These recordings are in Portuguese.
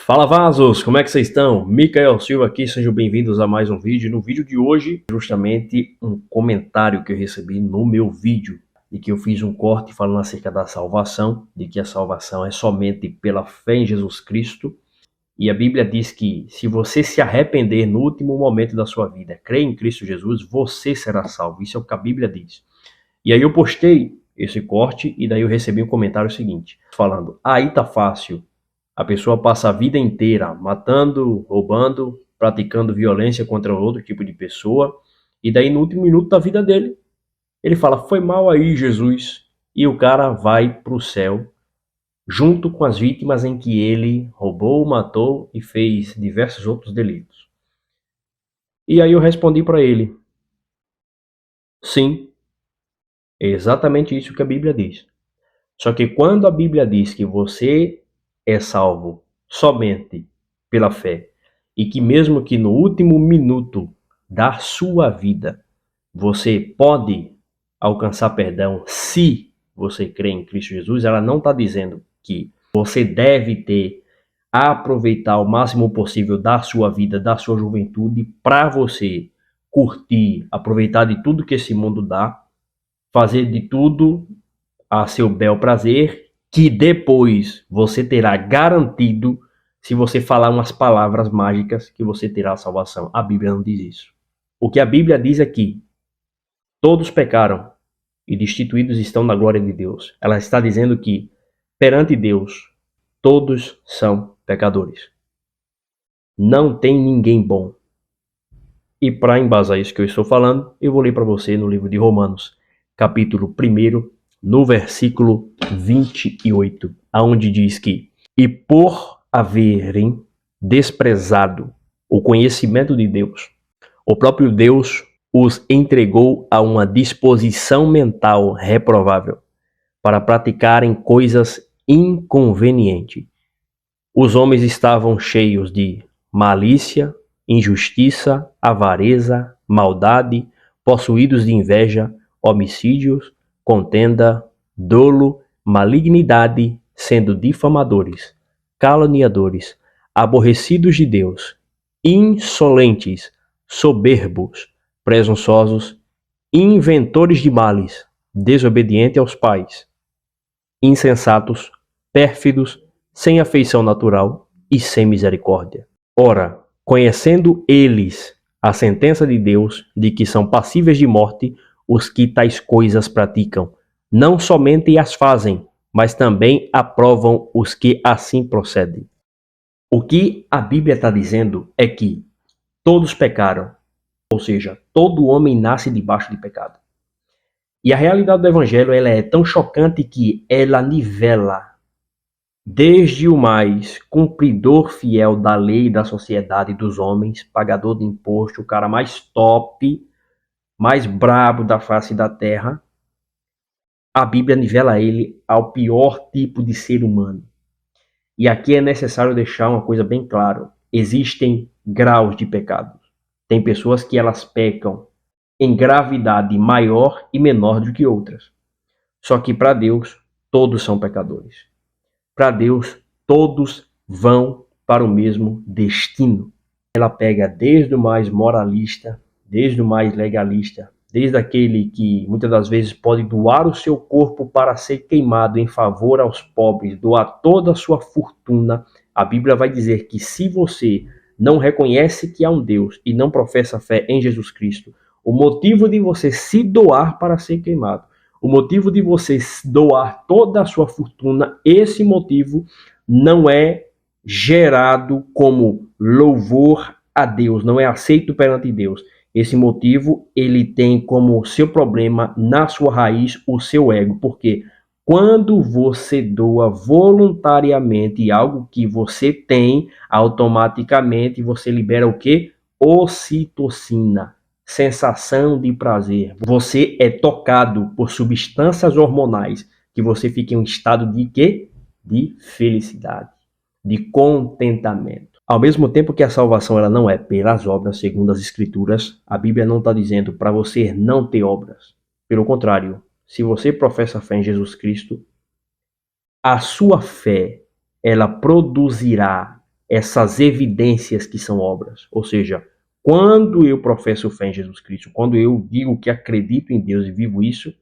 Fala vasos, como é que vocês estão? Micael Silva aqui, sejam bem-vindos a mais um vídeo. No vídeo de hoje, justamente um comentário que eu recebi no meu vídeo, de que eu fiz um corte falando acerca da salvação, de que a salvação é somente pela fé em Jesus Cristo. E a Bíblia diz que se você se arrepender no último momento da sua vida, crer em Cristo Jesus, você será salvo. Isso é o que a Bíblia diz. E aí eu postei esse corte e daí eu recebi um comentário seguinte, falando, aí tá fácil. A pessoa passa a vida inteira matando, roubando, praticando violência contra outro tipo de pessoa. E daí no último minuto da vida dele, ele fala, foi mal aí, Jesus. E o cara vai para o céu, junto com as vítimas em que ele roubou, matou e fez diversos outros delitos. E aí eu respondi para ele, sim, é exatamente isso que a Bíblia diz. Só que quando a Bíblia diz que você é salvo somente pela fé e que mesmo que no último minuto da sua vida você pode alcançar perdão se você crê em Cristo Jesus, ela não está dizendo que você deve aproveitar o máximo possível da sua vida, da sua juventude, para você curtir, aproveitar de tudo que esse mundo dá, fazer de tudo a seu bel prazer, que depois você terá garantido, se você falar umas palavras mágicas, que você terá a salvação. A Bíblia não diz isso. O que a Bíblia diz é que todos pecaram e destituídos estão da glória de Deus. Ela está dizendo que, perante Deus, todos são pecadores. Não tem ninguém bom. E para embasar isso que eu estou falando, eu vou ler para você no livro de Romanos, capítulo 1, no versículo 28, aonde diz que, e por haverem desprezado o conhecimento de Deus, o próprio Deus os entregou a uma disposição mental reprovável para praticarem coisas inconvenientes. Os homens estavam cheios de malícia, injustiça, avareza, maldade, possuídos de inveja, homicídios, contenda, dolo, malignidade, sendo difamadores, caluniadores, aborrecidos de Deus, insolentes, soberbos, presunçosos, inventores de males, desobedientes aos pais, insensatos, pérfidos, sem afeição natural e sem misericórdia. Ora, conhecendo eles a sentença de Deus de que são passíveis de morte os que tais coisas praticam, não somente as fazem, mas também aprovam os que assim procedem. O que a Bíblia está dizendo é que todos pecaram, ou seja, todo homem nasce debaixo de pecado. E a realidade do Evangelho ela é tão chocante que ela nivela desde o mais cumpridor fiel da lei da sociedade dos homens, pagador de imposto, o cara mais top, mais brabo da face da terra, a Bíblia nivela ele ao pior tipo de ser humano. E aqui é necessário deixar uma coisa bem clara. Existem graus de pecado. Tem pessoas que elas pecam em gravidade maior e menor do que outras. Só que para Deus, todos são pecadores. Para Deus, todos vão para o mesmo destino. Ela pega desde o mais moralista, desde o mais legalista, desde aquele que muitas das vezes pode doar o seu corpo para ser queimado em favor aos pobres, doar toda a sua fortuna. A Bíblia vai dizer que se você não reconhece que há um Deus e não professa fé em Jesus Cristo, o motivo de você se doar para ser queimado, o motivo de você doar toda a sua fortuna, esse motivo não é gerado como louvor a Deus, não é aceito perante Deus. Esse motivo, ele tem como seu problema, na sua raiz, o seu ego. Porque quando você doa voluntariamente algo que você tem, automaticamente você libera o quê? Ocitocina. Sensação de prazer. Você é tocado por substâncias hormonais que você fica em um estado de quê? De felicidade, de contentamento. Ao mesmo tempo que a salvação ela não é pelas obras, segundo as Escrituras, a Bíblia não está dizendo para você não ter obras. Pelo contrário, se você professa fé em Jesus Cristo, a sua fé ela produzirá essas evidências que são obras. Ou seja, quando eu professo fé em Jesus Cristo, quando eu digo que acredito em Deus e vivo isso,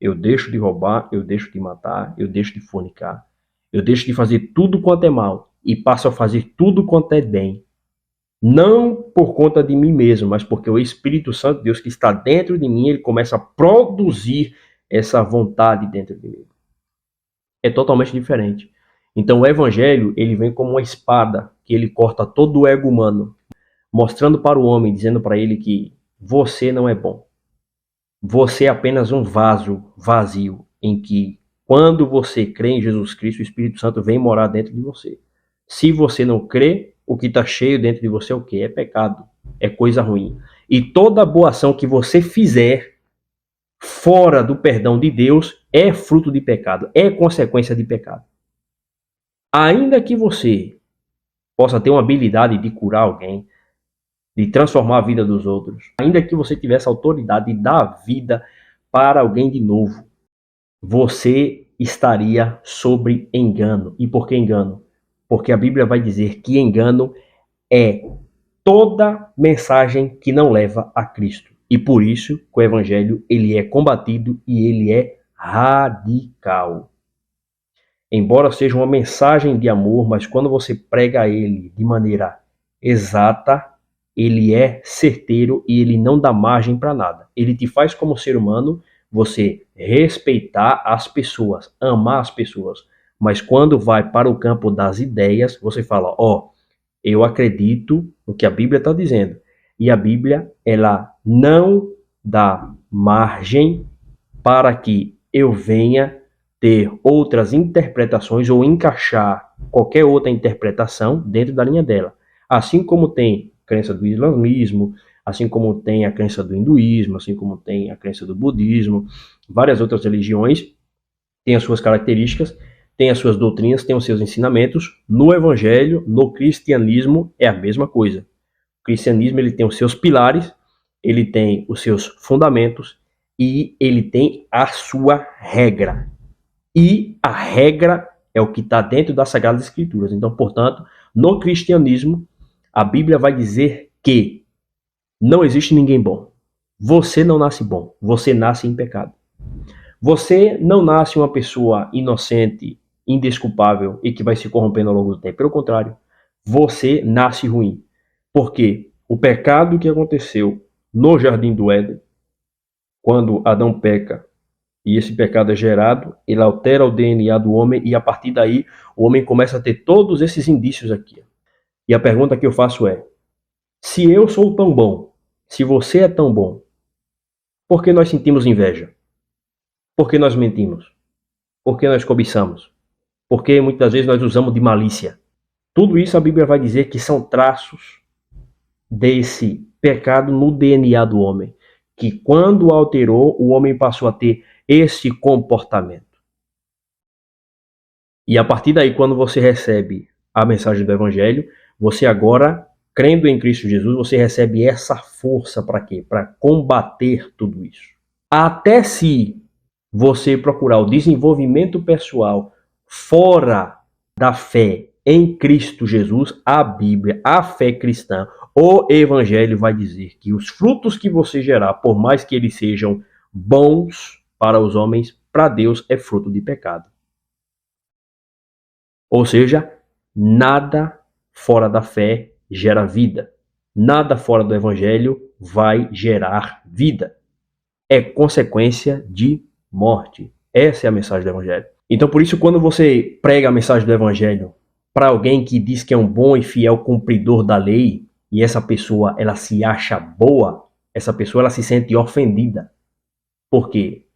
eu deixo de roubar, eu deixo de matar, eu deixo de fornicar, eu deixo de fazer tudo quanto é mal e passo a fazer tudo quanto é bem. Não por conta de mim mesmo, mas porque o Espírito Santo, Deus que está dentro de mim, ele começa a produzir essa vontade dentro de mim. É totalmente diferente. Então o evangelho, ele vem como uma espada, que ele corta todo o ego humano, mostrando para o homem, dizendo para ele que você não é bom. Você é apenas um vaso vazio, em que quando você crê em Jesus Cristo, o Espírito Santo vem morar dentro de você. Se você não crê, o que está cheio dentro de você é o quê? É pecado, é coisa ruim. E toda boa ação que você fizer fora do perdão de Deus é fruto de pecado, é consequência de pecado. Ainda que você possa ter uma habilidade de curar alguém, de transformar a vida dos outros, ainda que você tivesse autoridade de dar vida para alguém de novo, você estaria sobre engano. E por que engano? Porque a Bíblia vai dizer que engano é toda mensagem que não leva a Cristo. E por isso que o evangelho ele é combatido e ele é radical. Embora seja uma mensagem de amor, mas quando você prega ele de maneira exata, ele é certeiro e ele não dá margem para nada. Ele te faz como ser humano você respeitar as pessoas, amar as pessoas. Mas quando vai para o campo das ideias, você fala, eu acredito no que a Bíblia está dizendo. E a Bíblia, ela não dá margem para que eu venha ter outras interpretações ou encaixar qualquer outra interpretação dentro da linha dela. Assim como tem a crença do islamismo, assim como tem a crença do hinduísmo, assim como tem a crença do budismo, várias outras religiões têm as suas características, têm as suas doutrinas, têm os seus ensinamentos. No evangelho, no cristianismo, é a mesma coisa. O cristianismo ele tem os seus pilares, ele tem os seus fundamentos e ele tem a sua regra. E a regra é o que está dentro das Sagradas Escrituras. Então, portanto, no cristianismo, a Bíblia vai dizer que não existe ninguém bom. Você não nasce bom, você nasce em pecado. Você não nasce uma pessoa inocente, indesculpável e que vai se corrompendo ao longo do tempo. Pelo contrário, você nasce ruim. Porque o pecado que aconteceu no Jardim do Éden, quando Adão peca, e esse pecado é gerado, ele altera o DNA do homem e a partir daí o homem começa a ter todos esses indícios aqui. E a pergunta que eu faço é, se eu sou tão bom, se você é tão bom, por que nós sentimos inveja? Por que nós mentimos? Por que nós cobiçamos? Por que muitas vezes nós usamos de malícia? Tudo isso a Bíblia vai dizer que são traços desse pecado no DNA do homem, que quando alterou, o homem passou a ter esse comportamento. E a partir daí, quando você recebe a mensagem do Evangelho, você agora, crendo em Cristo Jesus, você recebe essa força para quê? Para combater tudo isso. Até se você procurar o desenvolvimento pessoal fora da fé em Cristo Jesus, a Bíblia, a fé cristã, o Evangelho vai dizer que os frutos que você gerar, por mais que eles sejam bons para os homens, para Deus é fruto de pecado. Ou seja, nada fora da fé gera vida. Nada fora do Evangelho vai gerar vida. É consequência de morte. Essa é a mensagem do Evangelho. Então, por isso, quando você prega a mensagem do Evangelho para alguém que diz que é um bom e fiel cumpridor da lei, e essa pessoa ela se acha boa, essa pessoa ela se sente ofendida. Por quê?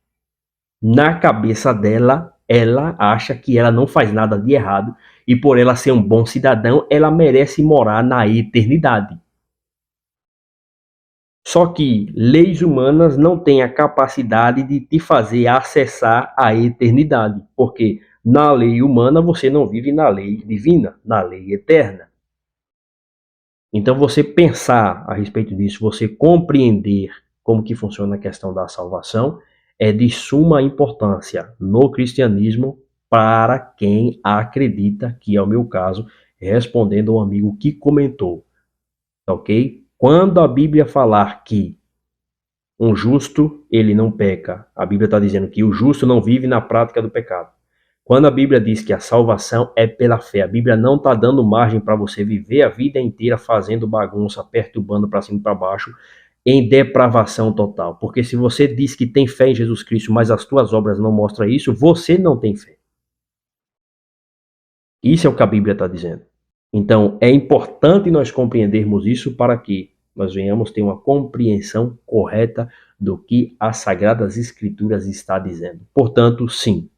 Na cabeça dela, ela acha que ela não faz nada de errado e por ela ser um bom cidadão, ela merece morar na eternidade. Só que leis humanas não têm a capacidade de te fazer acessar a eternidade, porque na lei humana você não vive na lei divina, na lei eterna. Então você pensar a respeito disso, você compreender como que funciona a questão da salvação, é de suma importância no cristianismo para quem acredita, que é o meu caso, respondendo ao amigo que comentou, ok? Quando a Bíblia falar que um justo, ele não peca, a Bíblia está dizendo que o justo não vive na prática do pecado. Quando a Bíblia diz que a salvação é pela fé, a Bíblia não está dando margem para você viver a vida inteira fazendo bagunça, perturbando para cima e para baixo, em depravação total. Porque se você diz que tem fé em Jesus Cristo, mas as tuas obras não mostram isso, você não tem fé. Isso é o que a Bíblia está dizendo. Então, é importante nós compreendermos isso para que nós venhamos ter uma compreensão correta do que as Sagradas Escrituras está dizendo. Portanto, sim,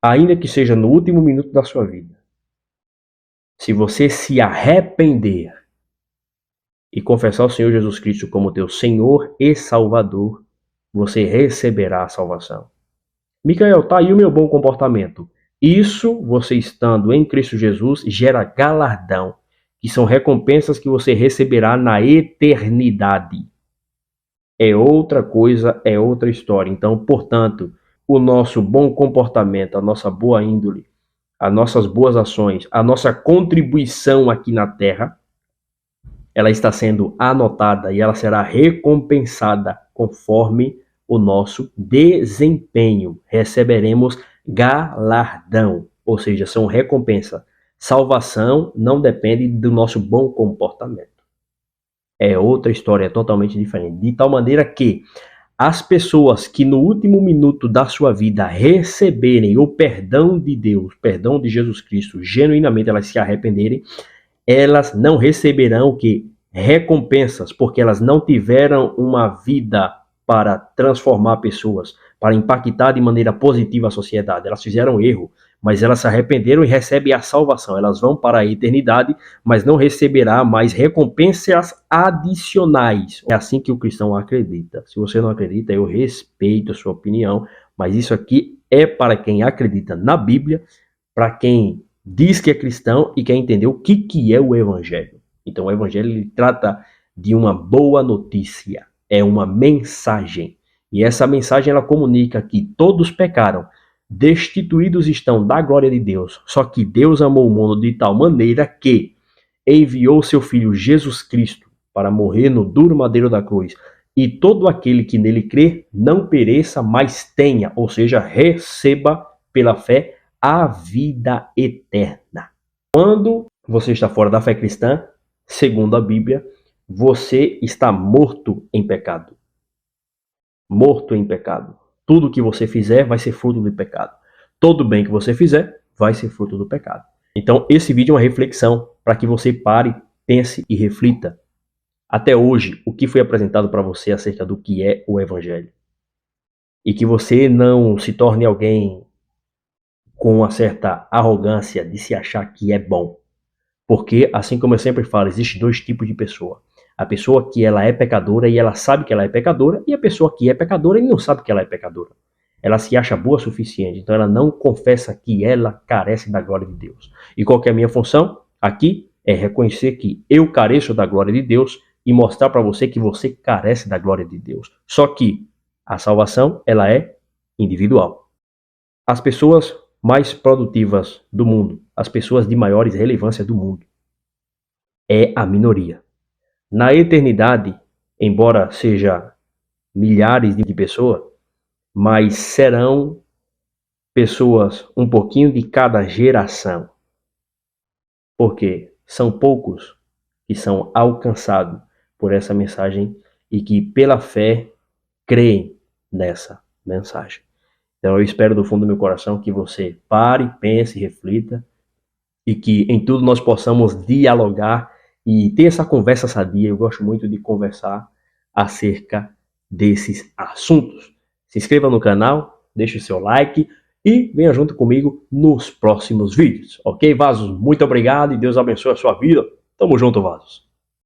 ainda que seja no último minuto da sua vida, se você se arrepender e confessar o Senhor Jesus Cristo como teu Senhor e Salvador, você receberá a salvação. Micael, tá aí o meu bom comportamento. Isso, você estando em Cristo Jesus, gera galardão, que são recompensas que você receberá na eternidade. É outra coisa, é outra história. Então, portanto, o nosso bom comportamento, a nossa boa índole, as nossas boas ações, a nossa contribuição aqui na Terra, ela está sendo anotada e ela será recompensada conforme o nosso desempenho. Receberemos galardão, ou seja, são recompensa. Salvação não depende do nosso bom comportamento. É outra história, é totalmente diferente. De tal maneira que as pessoas que no último minuto da sua vida receberem o perdão de Deus, perdão de Jesus Cristo, genuinamente elas se arrependerem, elas não receberão o que? Recompensas, porque elas não tiveram uma vida para transformar pessoas, para impactar de maneira positiva a sociedade. Elas fizeram erro, mas elas se arrependeram e recebem a salvação. Elas vão para a eternidade, mas não receberá mais recompensas adicionais. É assim que o cristão acredita. Se você não acredita, eu respeito a sua opinião, mas isso aqui é para quem acredita na Bíblia, para quem diz que é cristão e quer entender o que é o Evangelho. Então, o Evangelho ele trata de uma boa notícia, é uma mensagem. E essa mensagem ela comunica que todos pecaram, destituídos estão da glória de Deus. Só que Deus amou o mundo de tal maneira que enviou seu Filho Jesus Cristo para morrer no duro madeiro da cruz. E todo aquele que nele crê não pereça, mas tenha, ou seja, receba pela fé a vida eterna. Quando você está fora da fé cristã, segundo a Bíblia, você está morto em pecado. Morto em pecado. Tudo que você fizer vai ser fruto do pecado. Todo bem que você fizer vai ser fruto do pecado. Então, esse vídeo é uma reflexão para que você pare, pense e reflita. Até hoje, o que foi apresentado para você acerca do que é o Evangelho. E que você não se torne alguém com uma certa arrogância de se achar que é bom. Porque, assim como eu sempre falo, existem dois tipos de pessoa. A pessoa que ela é pecadora e ela sabe que ela é pecadora, e a pessoa que é pecadora e não sabe que ela é pecadora. Ela se acha boa o suficiente, então ela não confessa que ela carece da glória de Deus. E qual que é a minha função aqui? É reconhecer que eu careço da glória de Deus e mostrar para você que você carece da glória de Deus. Só que a salvação, ela é individual. As pessoas mais produtivas do mundo, as pessoas de maiores relevância do mundo, é a minoria. Na eternidade, embora seja milhares de pessoas, mas serão pessoas um pouquinho de cada geração. Porque são poucos que são alcançados por essa mensagem e que pela fé creem nessa mensagem. Então eu espero do fundo do meu coração que você pare, pense, reflita e que em tudo nós possamos dialogar e ter essa conversa sadia. Eu gosto muito de conversar acerca desses assuntos. Se inscreva no canal, deixe o seu like e venha junto comigo nos próximos vídeos. Ok, Vasos? Muito obrigado e Deus abençoe a sua vida. Tamo junto, Vasos.